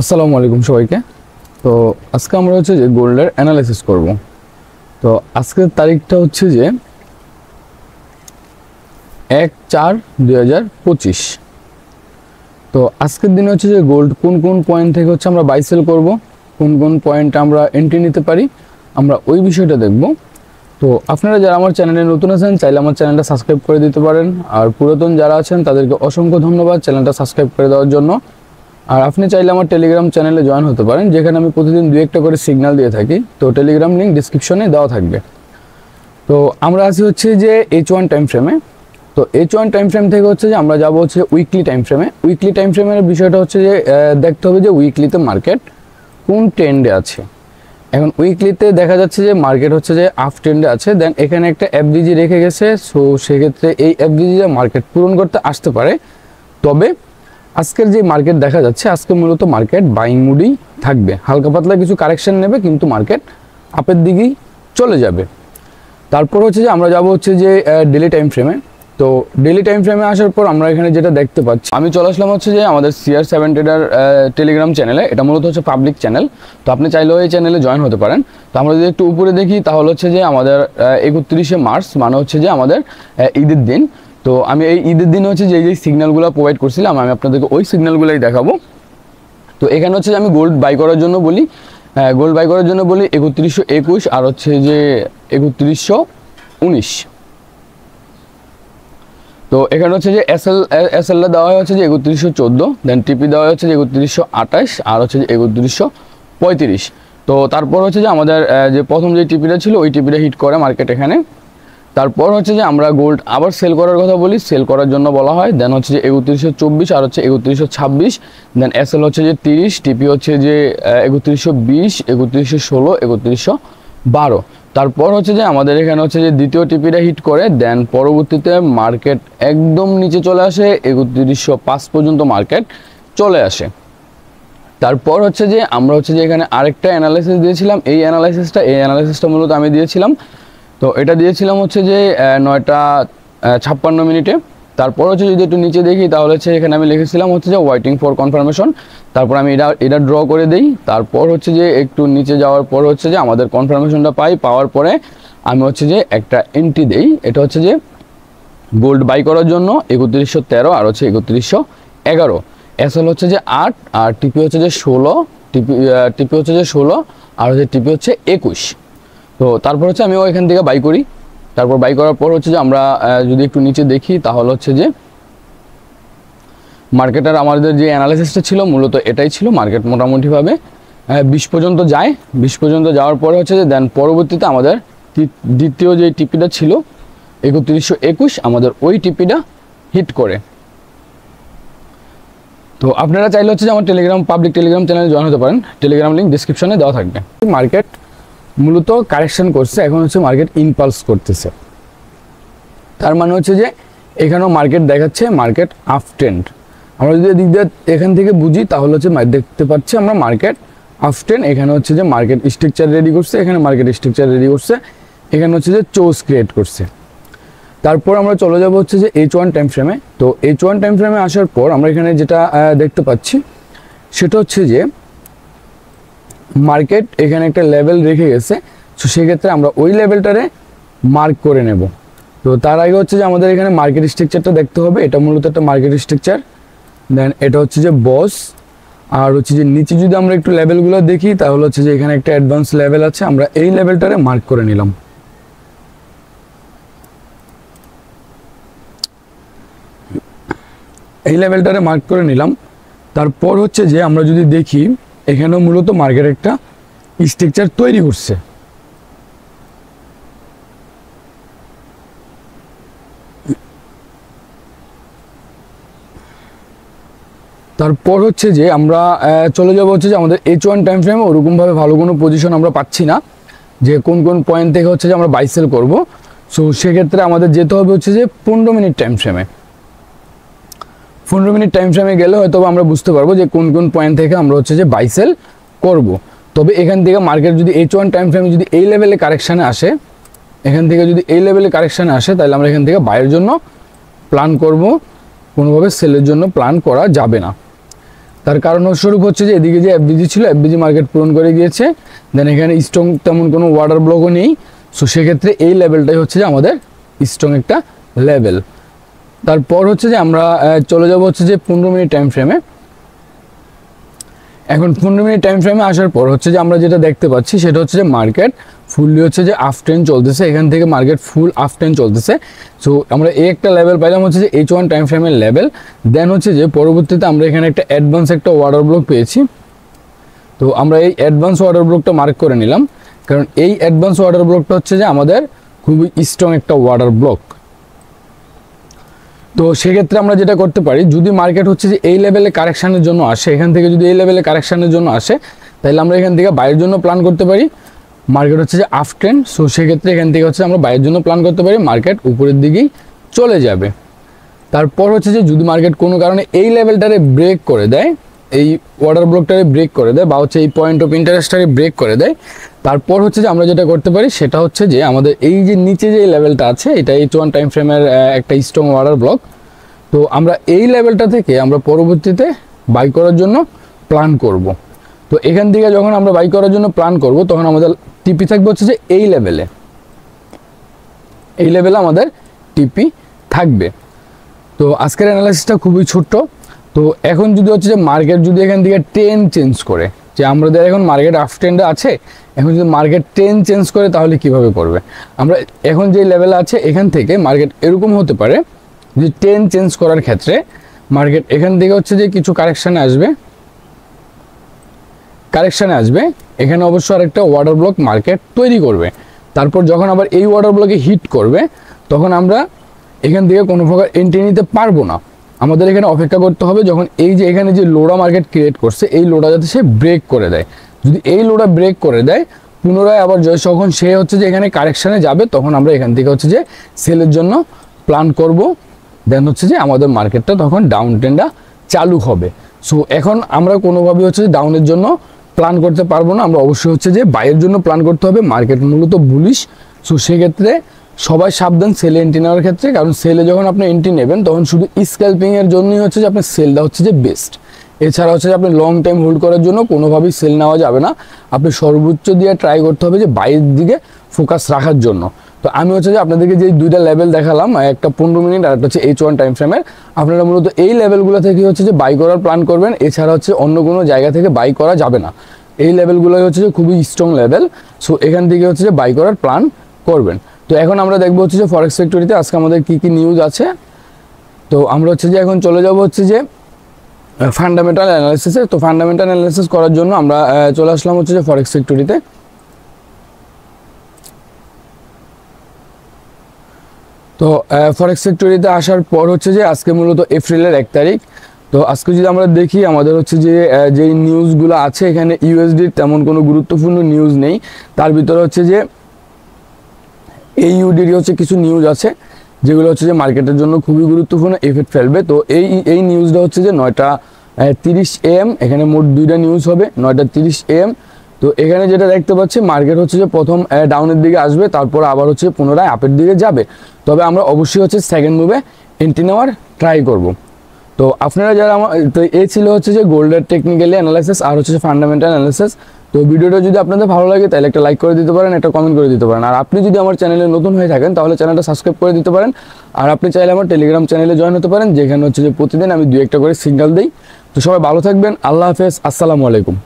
আসসালামু আলাইকুম সবাইকে। তো আজকে আমরা হচ্ছে যে গোল্ডের অ্যানালাইসিস করব। তো আজকের তারিখটা হচ্ছে যে 1/4/2025। তো আজকের দিনে হচ্ছে যে গোল্ড কোন কোন পয়েন্ট থেকে হচ্ছে আমরা বাই সেল করব, কোন কোন পয়েন্টে আমরা এন্ট্রি নিতে পারি, আমরা ওই বিষয়টা দেখব। তো আপনারা যারা আমার চ্যানেলে নতুন আছেন চাইলে আমার চ্যানেলটা সাবস্ক্রাইব করে দিতে পারেন, আর পুরাতন যারা আছেন তাদেরকে অসংখ্য ধন্যবাদ চ্যানেলটা সাবস্ক্রাইব করে দেওয়ার জন্য। আর আপনি চাইলে আমার টেলিগ্রাম চ্যানেলে জয়েন হতে পারেন, যেখানে আমি প্রতিদিন 2-1টা করে সিগন্যাল দিয়ে থাকি। তো টেলিগ্রাম লিঙ্ক ডিসক্রিপশনে দেওয়া থাকবে। তো আমরা আছি হচ্ছে যে H1 টাইম ফ্রেমে। তো H1 টাইম ফ্রেম থেকে হচ্ছে যে আমরা যাব হচ্ছে উইকলি টাইম ফ্রেমে। উইকলি টাইম ফ্রেমের বিষয়টা হচ্ছে যে দেখতে হবে যে উইকলিতে মার্কেট কোন ট্রেন্ডে আছে। এখন উইকলিতে দেখা যাচ্ছে যে মার্কেট হচ্ছে যে আপ ট্রেন্ডে আছে, দেন এখানে একটা এফডিজি রেখে গেছে। সো সেক্ষেত্রে এই এফডিজি মার্কেট পূরণ করতে আসতে পারে। তবে আজকের যে মার্কেট দেখা যাচ্ছে, আজকে মূলত মার্কেট বাইং মুডই থাকবে, হালকা পাতলা কিছু কারেকশন নেবে, কিন্তু মার্কেট আপের দিকেই চলে যাবে। তারপর হচ্ছে যে আমরা যাব হচ্ছে যে ডেলি টাইম ফ্রেমে। তো ডেলি টাইম ফ্রেমে আসার পর আমরা এখানে যেটা দেখতে পাচ্ছি, আমি চলে আসলাম হচ্ছে যে আমাদের CR7 ট্রেডার টেলিগ্রাম চ্যানেলে। এটা মূলত হচ্ছে পাবলিক চ্যানেল, তো আপনি চাইলেও এই চ্যানেলে জয়েন হতে পারেন। তো আমরা যদি একটু উপরে দেখি তাহলে হচ্ছে যে আমাদের 31শে মার্চ মানে হচ্ছে যে আমাদের ঈদের দিন। তো আমি এই ঈদের দিন হচ্ছে যে সিগন্যালগুলো প্রোভাইড করছিলাম, আমি আপনাদেরকে ওই সিগন্যালগুলোই দেখাবো। তো এখানে হচ্ছে যে আমি গোল্ড বাই করার জন্য বলি, 3121 আর হচ্ছে যে 3119। তো এখানে হচ্ছে যে এসএল দেওয়া হয় হচ্ছে যে 3114, দেন টিপি দেওয়া হচ্ছে যে 3128 আর হচ্ছে যে 3135। তো তারপর হচ্ছে যে আমাদের যে প্রথম যে টিপিটা ছিল ওই টিপিটা হিট করে মার্কেট এখানে। তারপর হচ্ছে যে আমরা গোল্ড আবার সেল করার কথা বলি, সেল করার জন্য বলা হয়। দেন হচ্ছে যে 3124 আর হচ্ছে 3126, দেন এসএল হচ্ছে যে 30, টিপি হচ্ছে যে 3120, 3116, 3112। তারপর হচ্ছে যে আমাদের এখানে হচ্ছে যে দ্বিতীয় টিপিটা হিট করে, দেন পরবর্তীতে মার্কেট একদম নিচে চলে আসে, 3105 পর্যন্ত মার্কেট চলে আসে। তারপর হচ্ছে যে আমরা হচ্ছে যে এখানে আরেকটা অ্যানালাইসিস দিয়েছিলাম। এই অ্যানালাইসিসটা মূলত আমি দিয়েছিলাম। তো এটা দিয়েছিলাম হচ্ছে যে 9:56 তারপর হচ্ছে যদি একটু নিচে দেখি তাহলে হচ্ছে এখানে আমি লিখেছিলাম হচ্ছে যে ওয়েটিং ফর কনফার্মেশন। তারপর আমি এটা ড্র করে দিই। তারপর হচ্ছে যে একটু নিচে যাওয়ার পর হচ্ছে যে আমাদের কনফার্মেশনটা পাওয়ার পরে আমি হচ্ছে যে একটা এন্ট্রি দেই। এটা হচ্ছে যে গোল্ড বাই করার জন্য 3113 আর হচ্ছে 3111। এসএল হচ্ছে যে 8 আর টিপি হচ্ছে যে 16, টিপি হচ্ছে যে 16 আর হচ্ছে টিপি হচ্ছে 21। তো তারপর হচ্ছে আমি এখান থেকে বাই করি। তারপর বাই করার পর হচ্ছে যে আমরা যদি একটু নিচে দেখি তাহলে হচ্ছে যে মার্কেটের আমাদের যে অ্যানালাইসিসটা ছিল মূলত এটাই ছিল। মার্কেট মোটামুটিভাবে 20 পর্যন্ত যায়। 20 পর্যন্ত যাওয়ার পরে হচ্ছে যে দেন পরবর্তীতে আমাদের দ্বিতীয় যে টিপিটা ছিল 3121, আমাদের ওই টিপিটা হিট করে। তো আপনারা চাইলে হচ্ছে যে আমার পাবলিক টেলিগ্রাম চ্যানেলে জয়েন হতে পারেন, টেলিগ্রাম লিঙ্ক ডিসক্রিপশনে দেওয়া থাকবে। মার্কেট মূলত কারেকশন করছে, এখন হচ্ছে মার্কেট ইনপালস করতেছে। তার মানে হচ্ছে যে এখানেও মার্কেট দেখাচ্ছে মার্কেট আপ ট্রেন্ড। আমরা যদি এদিক দিয়ে এখান থেকে বুঝি তাহলে হচ্ছে দেখতে পাচ্ছি আমরা মার্কেট আপ ট্রেন্ড। এখানে হচ্ছে যে মার্কেট স্ট্রাকচার রেডি করছে, এখানে মার্কেট স্ট্রাকচার রেডি করছে, এখানে হচ্ছে যে চোজ ক্রিয়েট করছে। তারপর আমরা চলে যাব হচ্ছে যে H1 টাইম ফ্রেমে। তো H1 টাইম ফ্রেমে আসার পর আমরা এখানে যেটা দেখতে পাচ্ছি সেটা হচ্ছে যে মার্কেট এখানে একটা লেভেল রেখে গেছে। তো সেক্ষেত্রে আমরা ওই লেভেলটারে মার্ক করে নেব। তো তার আগে হচ্ছে যে আমাদের এখানে মার্কেট স্ট্রাকচারটা দেখতে হবে। এটা মূলত একটা মার্কেট স্ট্রাকচার, দেন এটা হচ্ছে যে বস। আর হচ্ছে যে নিচে যদি আমরা একটু লেভেলগুলো দেখি তাহলে হচ্ছে যে এখানে একটা অ্যাডভান্স লেভেল আছে, আমরা এই লেভেলটারে মার্ক করে নিলাম। এই লেভেলটারে মার্ক করে নিলাম। তারপর হচ্ছে যে আমরা যদি দেখি এখানেও মূলত মার্কেট একটা স্ট্রাকচার তৈরি করছে। তারপর হচ্ছে যে আমরা চলে যাব হচ্ছে যে আমাদের H1 টাইম ফ্রেমে ওরকমভাবে ভালো কোনো পজিশন আমরা পাচ্ছি না যে কোন কোন পয়েন্ট থেকে হচ্ছে যে আমরা বাই সেল করবো। সো সেক্ষেত্রে আমাদের যেতে হবে হচ্ছে যে 15 মিনিট টাইম ফ্রেমে। 15 মিনিট টাইম ফ্রেমে গেলে হয়তো আমরা বুঝতে পারবো যে কোন কোন পয়েন্ট থেকে আমরা হচ্ছে যে বাই সেল করব। তবে এখান থেকে মার্কেট যদি H1 টাইম ফ্রেমে যদি এই লেভেলে কারেকশানে আসে, এখান থেকে যদি এই লেভেলে কারেকশানে আসে তাহলে আমরা এখান থেকে বাইয়ের জন্য প্ল্যান করব, কোনোভাবে সেলের জন্য প্ল্যান করা যাবে না। তার কারণ স্বরূপ হচ্ছে যে এদিকে যে এফবিজি ছিল, এফবিজি মার্কেট পূরণ করে গিয়েছে, দেন এখানে স্ট্রং তেমন কোনো ওয়াটার ব্লকও নেই। সো সেক্ষেত্রে এই লেভেলটাই হচ্ছে যে আমাদের স্ট্রং একটা লেভেল। তারপর হচ্ছে যে আমরা চলে যাব হচ্ছে যে 15 মিনিট টাইম ফ্রেমে। এখন 15 মিনিট টাইম ফ্রেমে আসার পর হচ্ছে যে আমরা যেটা দেখতে পাচ্ছি সেটা হচ্ছে যে মার্কেট ফুললি হচ্ছে যে আপ ট্রেন্ড চলতেছে, এখান থেকে মার্কেট ফুল আপ ট্রেন্ড চলতেছে। সো আমরা এই একটা লেভেল পাইলাম হচ্ছে যে H1 টাইম ফ্রেমের লেভেল। দেন হচ্ছে যে পরবর্তীতে আমরা এখানে একটা অ্যাডভান্স একটা ওয়াটার ব্লক পেয়েছি। তো আমরা এই অ্যাডভান্স ওয়াটার ব্লকটা মার্ক করে নিলাম, কারণ এই অ্যাডভান্স ওয়াটার ব্লকটা হচ্ছে যে আমাদের খুবই স্ট্রং একটা ওয়াটার ব্লক। তো সেক্ষেত্রে আমরা যেটা করতে পারি, যদি মার্কেট হচ্ছে যে এই লেভেলে কারেকশানের জন্য আসে, এখান থেকে যদি এই লেভেলে কারেকশানের জন্য আসে, তাহলে আমরা এখান থেকে বাইরের জন্য প্ল্যান করতে পারি। মার্কেট হচ্ছে যে আপ ট্রেন্ড, সো সেক্ষেত্রে এখান থেকে হচ্ছে আমরা বাইরের জন্য প্ল্যান করতে পারি, মার্কেট উপরের দিকেই চলে যাবে। তারপর হচ্ছে যে যদি মার্কেট কোনো কারণে এই লেভেলটারে ব্রেক করে দেয়, এই ওয়াটার ব্লকটারে ব্রেক করে দেয়, বা হচ্ছে এই পয়েন্ট অফ ইন্টারেস্টটারে ব্রেক করে দেয়, তারপর হচ্ছে যে আমরা যেটা করতে পারি সেটা হচ্ছে যে আমাদের এই যে নিচে যে লেভেলটা আছে, এটা H1 টাইম ফ্রেমের একটা স্ট্রং ওয়াটার ব্লক। তো আমরা এই লেভেলটা থেকে আমরা পরবর্তীতে বাই করার জন্য প্ল্যান করব। তো এখান থেকে যখন আমরা বাই করার জন্য প্ল্যান করব, তখন আমাদের টিপি থাকবে হচ্ছে যে এই লেভেলে, এই লেভেলে আমাদের টিপি থাকবে। তো আজকের অ্যানালাইসিসটা খুবই ছোট্ট। তো এখন যদি হচ্ছে যে মার্কেট যদি এখান থেকে ট্রেন্ড চেঞ্জ করে, যে আমাদের এখন মার্কেট আপ ট্রেন্ডে আছে, এখন যদি মার্কেট ট্রেন্ড চেঞ্জ করে তাহলে কিভাবে করবে? আমরা এখন যে লেভেলে আছে এখান থেকে মার্কেট এরকম হতে পারে যে ট্রেন্ড চেঞ্জ করার ক্ষেত্রে মার্কেট এখান থেকে হচ্ছে যে কিছু কারেকশানে আসবে, এখানে অবশ্য আরেকটা ওয়াটার ব্লক মার্কেট তৈরি করবে। তারপর যখন আবার এই ওয়াটার ব্লকে হিট করবে, তখন আমরা এখান থেকে কোনো প্রকার এন্ট্রি নিতে পারবো না। আমাদের এখানে অপেক্ষা করতে হবে যখন এই যে এখানে যে লোডা মার্কেট ক্রিয়েট করছে, এই লোডা যাতে সে ব্রেক করে দেয়। যদি এই লোডা ব্রেক করে দেয়, পুনরায় আবার যখন সে হচ্ছে যে এখানে কারেকশানে যাবে, তখন আমরা এখান থেকে হচ্ছে যে সেলের জন্য প্ল্যান করব। দেন হচ্ছে যে আমাদের মার্কেটটা তখন ডাউন ট্রেন্ডটা চালু হবে। সো এখন আমরা কোনোভাবে হচ্ছে যে ডাউনের জন্য প্ল্যান করতে পারবো না, আমরা অবশ্যই হচ্ছে যে বাইয়ের জন্য প্ল্যান করতে হবে। মার্কেট মূলত বুলিশ, সো সেক্ষেত্রে সবাই সাবধান সেলে এন্ট্রি নেওয়ার ক্ষেত্রে, কারণ সেলে যখন আপনি এন্ট্রি নেবেন তখন শুধু স্ক্যালপিংয়ের জন্যই হচ্ছে যে আপনার সেলটা হচ্ছে যে বেস্ট। এছাড়া হচ্ছে যে আপনি লং টাইম হোল্ড করার জন্য কোনোভাবেই সেল নেওয়া যাবে না। আপনি সর্বোচ্চ দিয়ে ট্রাই করতে হবে যে বাইরের দিকে ফোকাস রাখার জন্য। তো আমি হচ্ছে যে আপনাদেরকে যে দুইটা লেভেল দেখালাম, একটা 15 মিনিট আর একটা হচ্ছে H1 টাইম ফ্রেমের, আপনারা মূলত এই লেভেলগুলো থেকে হচ্ছে যে বাই করার প্ল্যান করবেন। এছাড়া হচ্ছে অন্য কোনো জায়গা থেকে বাই করা যাবে না। এই লেভেলগুলোই হচ্ছে যে খুবই স্ট্রং লেভেল, সো এখান থেকে হচ্ছে যে বাই করার প্ল্যান করবেন। তো এখন আমরা দেখবো হচ্ছে যে ফরেক্স ফ্যাক্টরিতে আজকে আমাদের কি কি নিউজ আছে। তো আমরা হচ্ছে যে এখন চলে যাব হচ্ছে যে ফান্ডামেন্টাল অ্যানালিসিসে। তো ফান্ডামেন্টাল অ্যানালিসিস করার জন্য আমরা চলে আসলাম হচ্ছে যে ফরেক্স ফ্যাক্টরিতে। তো ফরেক্স ফ্যাক্টরিতে আসার পর হচ্ছে যে আজকে মূলত এপ্রিলের 1 তারিখ। তো আজকে যদি আমরা দেখি, আমাদের হচ্ছে যে যেই নিউজগুলো আছে, এখানে ইউএসডির তেমন কোনো গুরুত্বপূর্ণ নিউজ নেই। তার ভিতরে হচ্ছে যে এইইউডির হচ্ছে কিছু নিউজ আছে যেগুলো হচ্ছে যে মার্কেটের জন্য খুবই গুরুত্বপূর্ণ এফেক্ট ফেলবে। তো এই নিউজটা হচ্ছে যে 9:30 AM, এখানে মোট 2টা নিউজ হবে 9:30 AM। তো এখানে যেটা দেখতে পাচ্ছি, মার্কেট হচ্ছে যে প্রথম ডাউনের দিকে আসবে, তারপর আবার হচ্ছে পুনরায় আপের দিকে যাবে। তবে আমরা অবশ্যই হচ্ছে সেকেন্ড মুভে এন্ট্রি নেওয়ার ট্রাই করব। তো আপনারা যারা তো এই ছিল হচ্ছে যে গোল্ডের টেকনিক্যালি অ্যানালাইসিস আর হচ্ছে ফান্ডামেন্টাল অ্যানালাইসিস। তো ভিডিওটা যদি আপনাদের ভালো লাগে তাহলে একটা লাইক করে দিতে পারেন, একটা কমেন্ট করে দিতে পারেন। আর আপনি যদি আমার চ্যানেলে নতুন হয়ে থাকেন তাহলে চ্যানেলটা সাবস্ক্রাইব করে দিতে পারেন। আর আপনি চাইলে আমার টেলিগ্রাম চ্যানেলে জয়েন হতে পারেন, যেখানে হচ্ছে যে প্রতিদিন আমি 2-1টা করে সিগন্যাল দিই। তো সবাই ভালো থাকবেন, আল্লাহ হাফেজ, আসসালামু আলাইকুম।